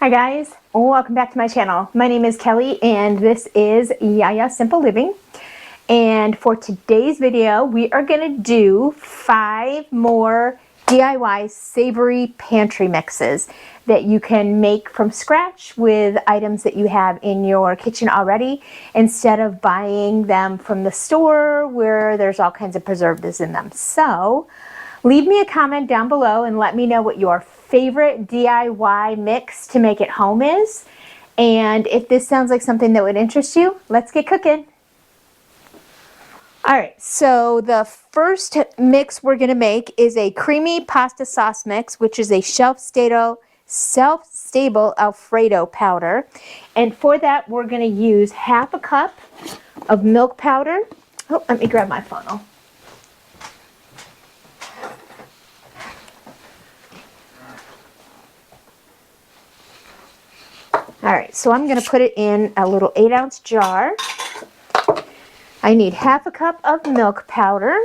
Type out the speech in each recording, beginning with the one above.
Hi guys, welcome back to my channel. My name is Kelly and this is Yaya Simple Living. And for today's video, we are going to do 5 more DIY savory pantry mixes that you can make from scratch with items that you have in your kitchen already, instead of buying them from the store where there's all kinds of preservatives in them. So leave me a comment down below and let me know what your favorite DIY mix to make at home is. And if this sounds like something that would interest you, let's get cooking. Alright, so the first mix we're going to make is a creamy pasta sauce mix, which is a shelf-stable Alfredo powder. And for that, we're going to use half a cup of milk powder. Oh, let me grab my funnel. Alright, so I'm going to put it in a little 8-ounce jar. I need half a cup of milk powder.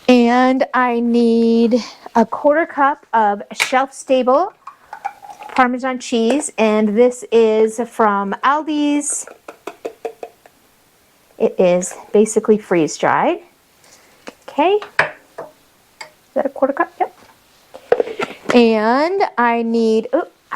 And I need a 1/4 cup of shelf-stable Parmesan cheese, and this is from Aldi's. It is basically freeze-dried. Okay, is that a 1/4 cup? Yep. And I need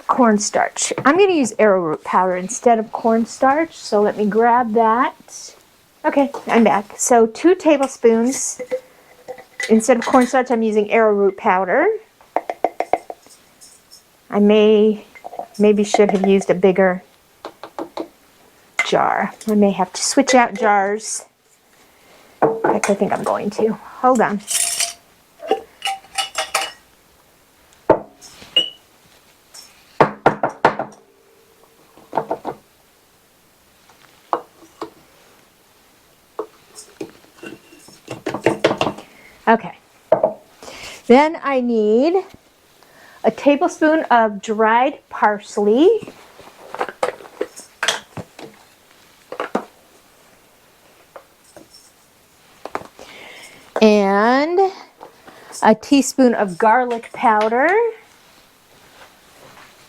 cornstarch. I'm going to use arrowroot powder instead of cornstarch, so let me grab that. Okay, I'm back. So 2 tablespoons. Instead of cornstarch, I'm using arrowroot powder. I maybe should have used a bigger jar. I may have to switch out jars. In fact, I think I'm going to. Hold on. Okay. Then I need a tablespoon of dried parsley. And a teaspoon of garlic powder.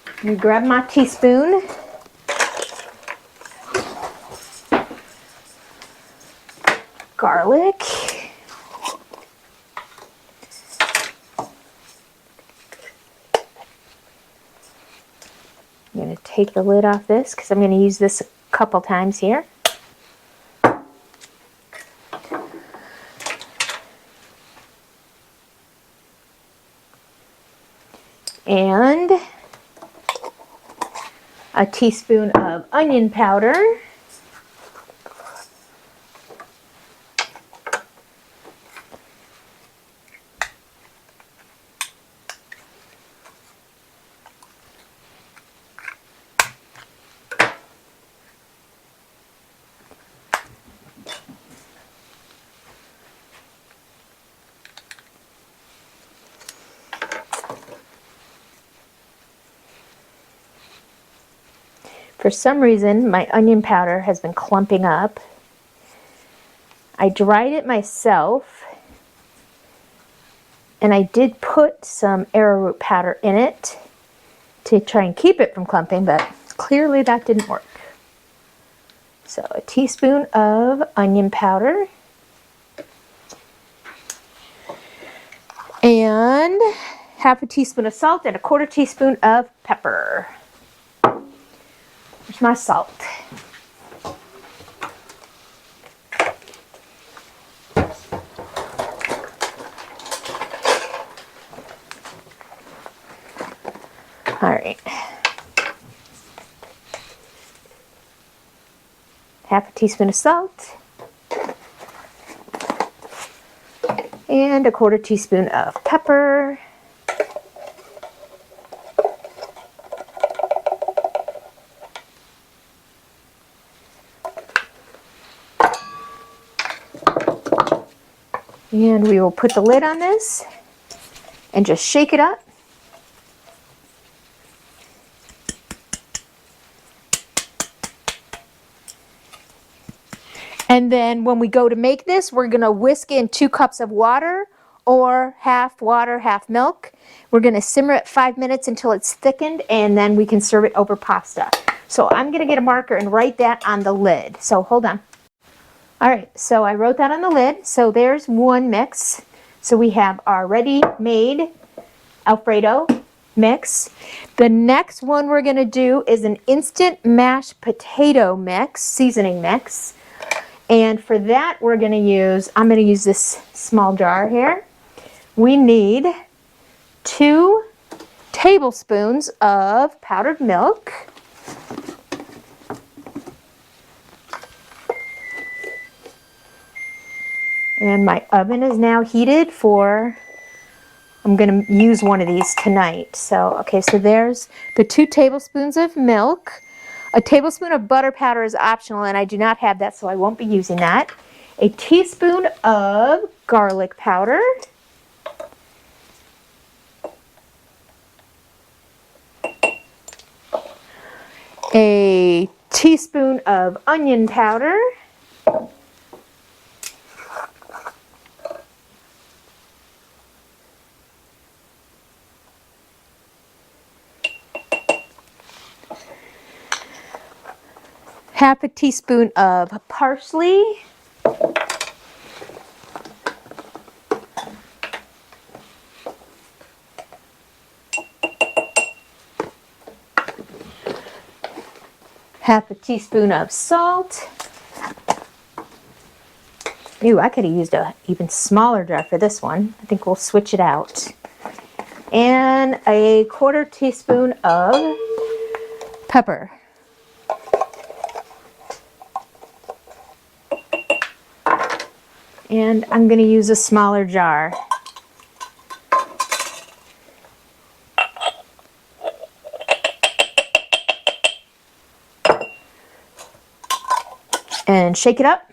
Let me grab my teaspoon. Garlic. I'm going to take the lid off this because I'm going to use this a couple times here. And a teaspoon of onion powder. For some reason, my onion powder has been clumping up. I dried it myself, and I did put some arrowroot powder in it to try and keep it from clumping, but clearly that didn't work. So a teaspoon of onion powder. And half a teaspoon of salt and a 1/4 teaspoon of pepper. Here's my salt. All right. Half a teaspoon of salt. And a 1/4 teaspoon of pepper. And we will put the lid on this and just shake it up. And then when we go to make this, we're going to whisk in 2 cups of water, or half water, half milk. We're going to simmer it 5 minutes until it's thickened, and then we can serve it over pasta. So I'm going to get a marker and write that on the lid. So hold on. All right, so I wrote that on the lid. So there's one mix. So we have our ready-made Alfredo mix. The next one we're going to do is an instant mashed potato mix, seasoning mix. And for that, I'm going to use this small jar here. We need 2 tablespoons of powdered milk. And my oven is now heated for, I'm going to use one of these tonight. So, okay, so there's the 2 tablespoons of milk. A tablespoon of butter powder is optional, and I do not have that, so I won't be using that. A teaspoon of garlic powder. A teaspoon of onion powder. Half a teaspoon of parsley. Half a teaspoon of salt. Ooh, I could have used an even smaller jar for this one. I think we'll switch it out. And a 1/4 teaspoon of pepper. And I'm going to use a smaller jar. And shake it up.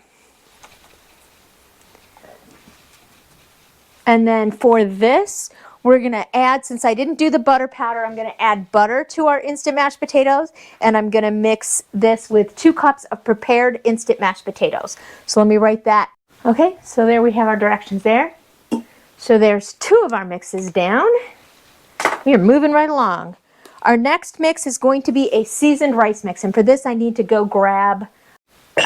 And then for this, we're going to add, since I didn't do the butter powder, I'm going to add butter to our instant mashed potatoes. And I'm going to mix this with 2 cups of prepared instant mashed potatoes. So let me write that. Okay, so there we have our directions there. So there's 2 of our mixes down. We are moving right along. Our next mix is going to be a seasoned rice mix. And for this, I need to go grab.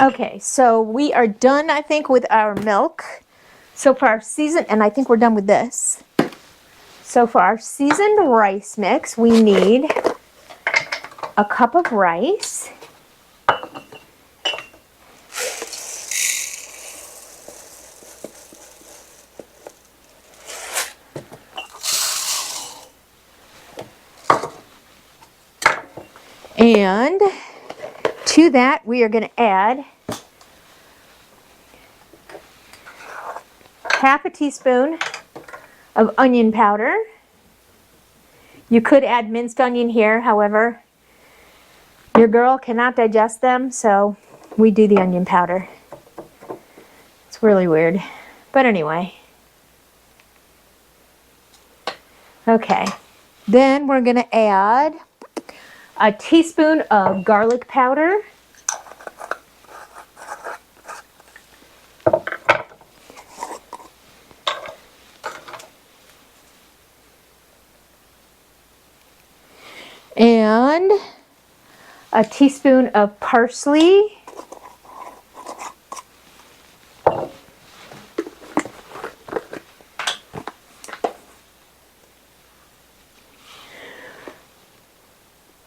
Okay, so we are done, I think, with our milk. So for our seasoned, and I think we're done with this. So for our seasoned rice mix, we need a cup of rice. And to that, we are going to add half a teaspoon of onion powder. You could add minced onion here, however, your girl cannot digest them, so we do the onion powder. It's really weird, but anyway. Okay, then we're going to add a teaspoon of garlic powder. And a teaspoon of parsley.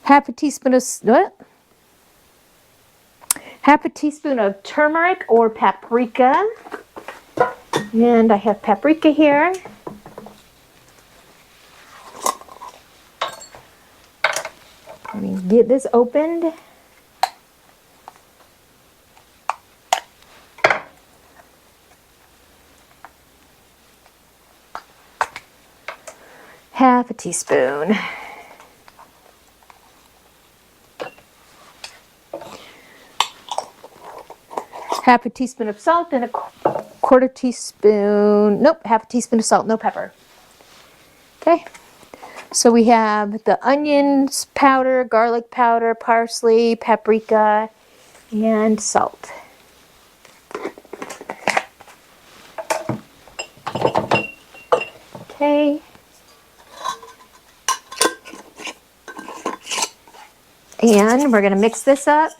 Half a teaspoon of half a teaspoon of turmeric or paprika. And I have paprika here. Let me get this opened. Half a teaspoon. Half a teaspoon of salt and a 1/4 teaspoon, nope, half a teaspoon of salt, no pepper. Okay, so we have the onions powder, garlic powder, parsley, paprika, and salt. Okay. And we're going to mix this up.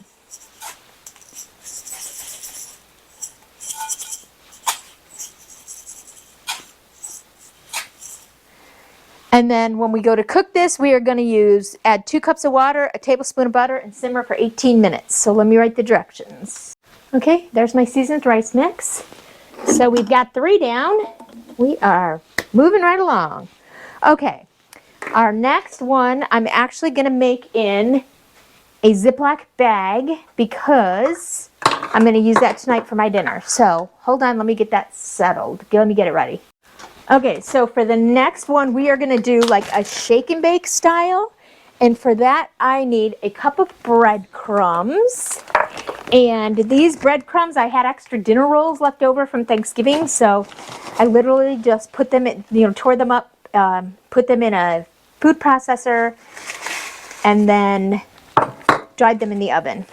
And then when we go to cook this, we are going to add 2 cups of water, a tablespoon of butter, and simmer for 18 minutes. So let me write the directions. Okay, there's my seasoned rice mix. So we've got 3 down. We are moving right along. Okay, our next one I'm actually going to make in a Ziploc bag because I'm going to use that tonight for my dinner. So hold on, let me get that settled. Let me get it ready. Okay, so for the next one, we are going to do like a shake and bake style. And for that, I need a cup of breadcrumbs. And these breadcrumbs, I had extra dinner rolls left over from Thanksgiving. So I literally just put them in, tore them up, put them in a food processor, and then dried them in the oven.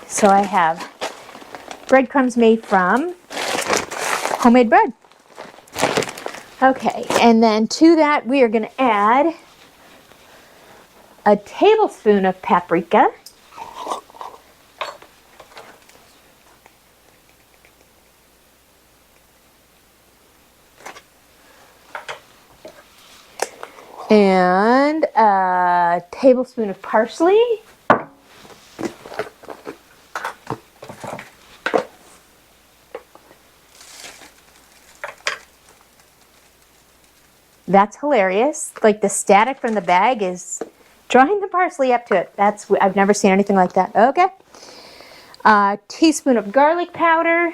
So I have breadcrumbs made from homemade bread. Okay, and then to that we are going to add a tablespoon of paprika, and a tablespoon of parsley, that's hilarious. Like the static from the bag is drawing the parsley up to it. I've never seen anything like that. Okay. A teaspoon of garlic powder.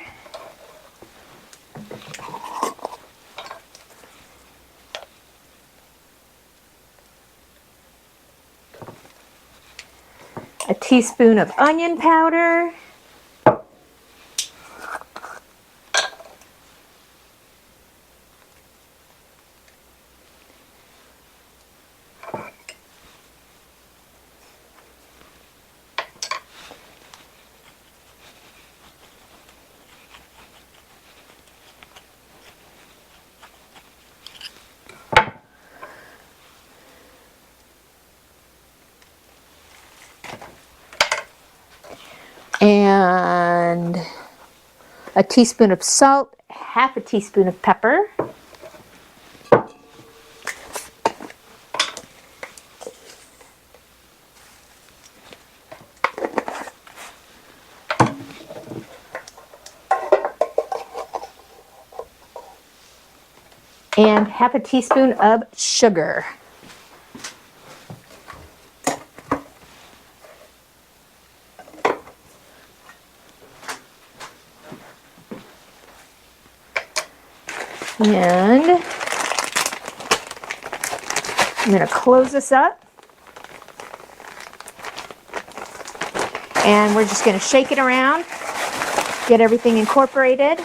A teaspoon of onion powder. And a teaspoon of salt, half a teaspoon of pepper. And half a teaspoon of sugar. And I'm going to close this up. And we're just going to shake it around, get everything incorporated.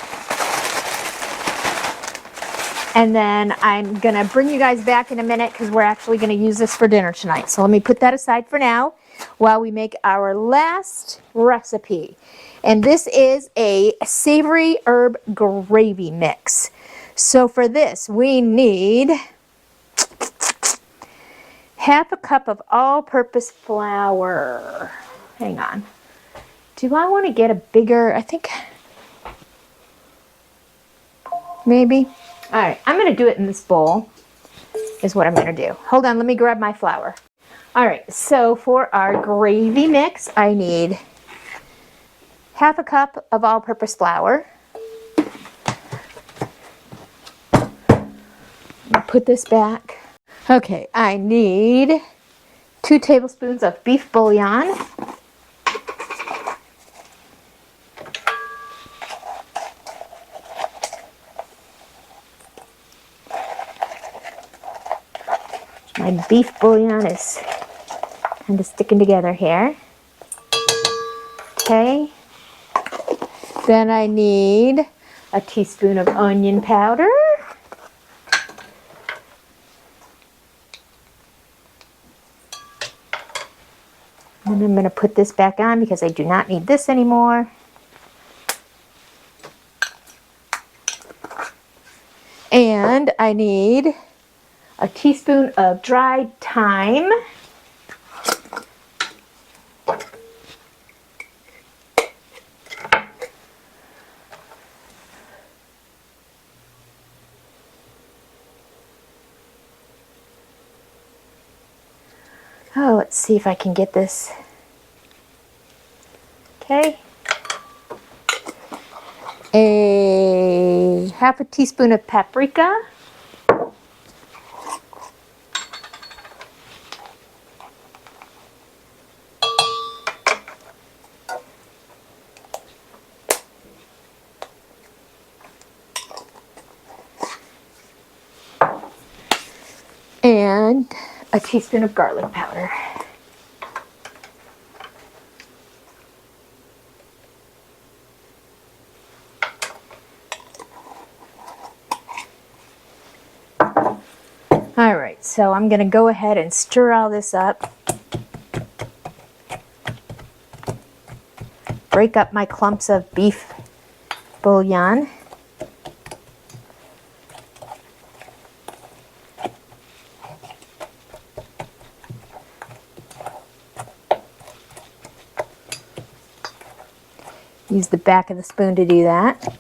And then I'm going to bring you guys back in a minute because we're actually going to use this for dinner tonight. So let me put that aside for now while we make our last recipe. And this is a savory herb gravy mix. So for this, we need half a cup of all-purpose flour. Hang on. Do I want to get a bigger, I think, maybe? All right, I'm going to do it in this bowl, is what I'm going to do. Hold on, let me grab my flour. All right, so for our gravy mix, I need half a cup of all-purpose flour. Put this back. Okay, I need 2 tablespoons of beef bouillon. My beef bouillon is kind of sticking together here. Okay. Then I need a teaspoon of onion powder. And I'm going to put this back on because I do not need this anymore. And I need a teaspoon of dried thyme, oh, let's see if I can get this. Okay. A half a teaspoon of paprika. And a teaspoon of garlic powder. All right, so I'm going to go ahead and stir all this up. Break up my clumps of beef bouillon. Use the back of the spoon to do that.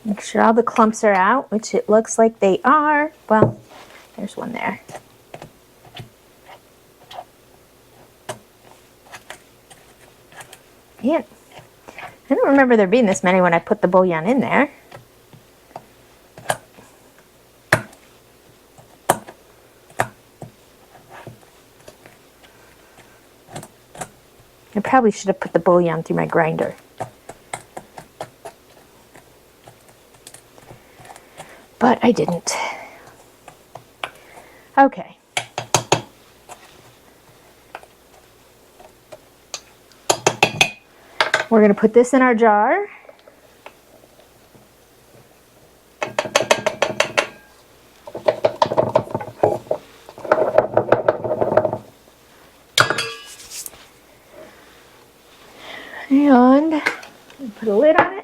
Make sure all the clumps are out, which it looks like they are. Well, there's one there. Man, I don't remember there being this many when I put the bouillon in there. I probably should have put the bouillon through my grinder. But I didn't. Okay. We're going to put this in our jar. And put a lid on it.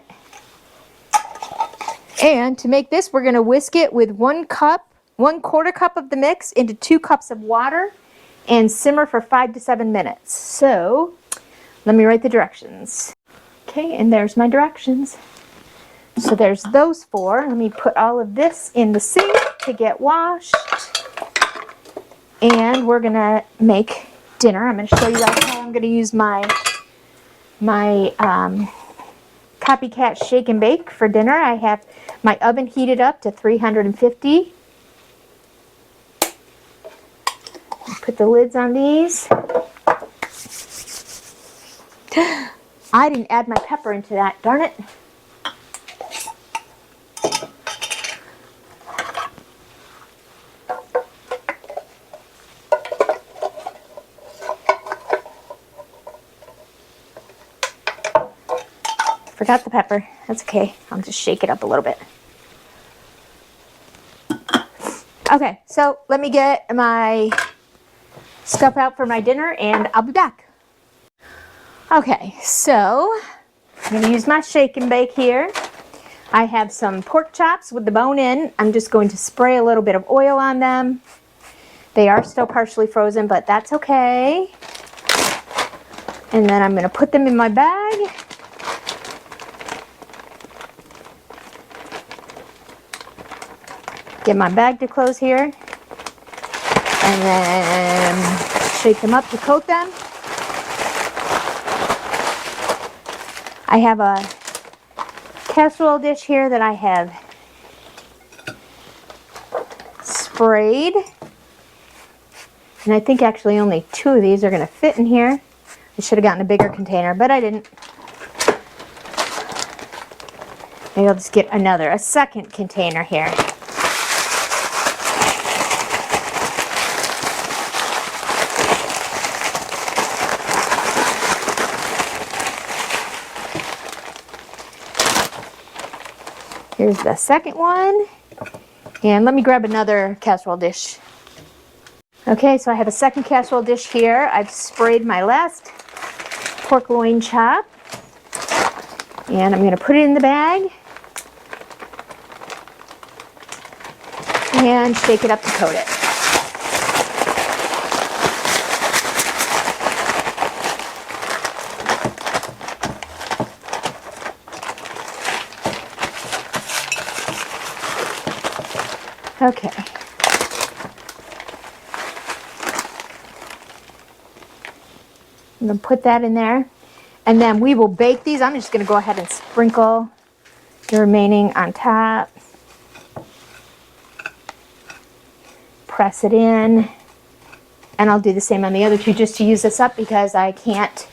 And to make this, we're going to whisk it with 1/4 cup of the mix into 2 cups of water and simmer for 5 to 7 minutes. So let me write the directions. Okay, and there's my directions. So there's those 4. Let me put all of this in the sink to get washed. And we're going to make dinner. I'm going to show you guys how I'm going to use my copycat shake and bake for dinner. I have my oven heated up to 350. Put the lids on these. I didn't add my pepper into that, darn it. Forgot the pepper. That's okay. I'll just shake it up a little bit. Okay, so let me get my stuff out for my dinner and I'll be back. Okay, so I'm going to use my shake and bake here. I have some pork chops with the bone in. I'm just going to spray a little bit of oil on them. They are still partially frozen, but that's okay. And then I'm going to put them in my bag. Get my bag to close here. And then shake them up to coat them. I have a casserole dish here that I have sprayed. And I think actually only 2 of these are going to fit in here. I should have gotten a bigger container, but I didn't. Maybe I'll just get a second container here. Here's the second one. And let me grab another casserole dish. Okay, so I have a second casserole dish here. I've sprayed my last pork loin chop. And I'm going to put it in the bag. And shake it up to coat it. Okay. I'm going to put that in there. And then we will bake these. I'm just going to go ahead and sprinkle the remaining on top. Press it in. And I'll do the same on the other two just to use this up because I can't.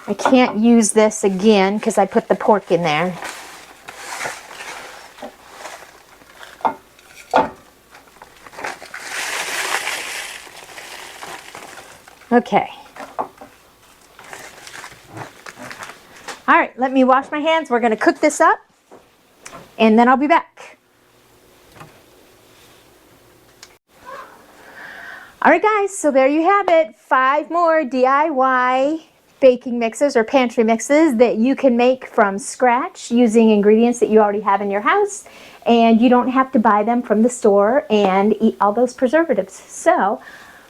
I can't use this again because I put the pork in there. Okay. All right, let me wash my hands. We're going to cook this up and then I'll be back. All right, guys, so there you have it. 5 more DIY baking mixes or pantry mixes that you can make from scratch using ingredients that you already have in your house, and you don't have to buy them from the store and eat all those preservatives. So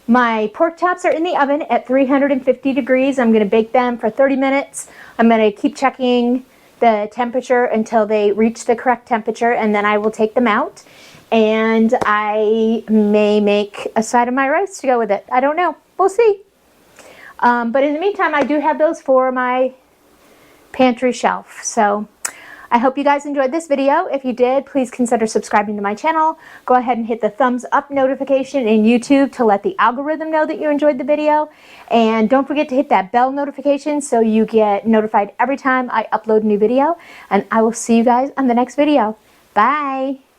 my pork chops are in the oven at 350 degrees. I'm going to bake them for 30 minutes. I'm going to keep checking the temperature until they reach the correct temperature, and then I will take them out, and I may make a side of my rice to go with it. I don't know. We'll see. But in the meantime, I do have those for my pantry shelf. So I hope you guys enjoyed this video. If you did, please consider subscribing to my channel. Go ahead and hit the thumbs up notification in YouTube to let the algorithm know that you enjoyed the video. And don't forget to hit that bell notification so you get notified every time I upload a new video. And I will see you guys on the next video. Bye!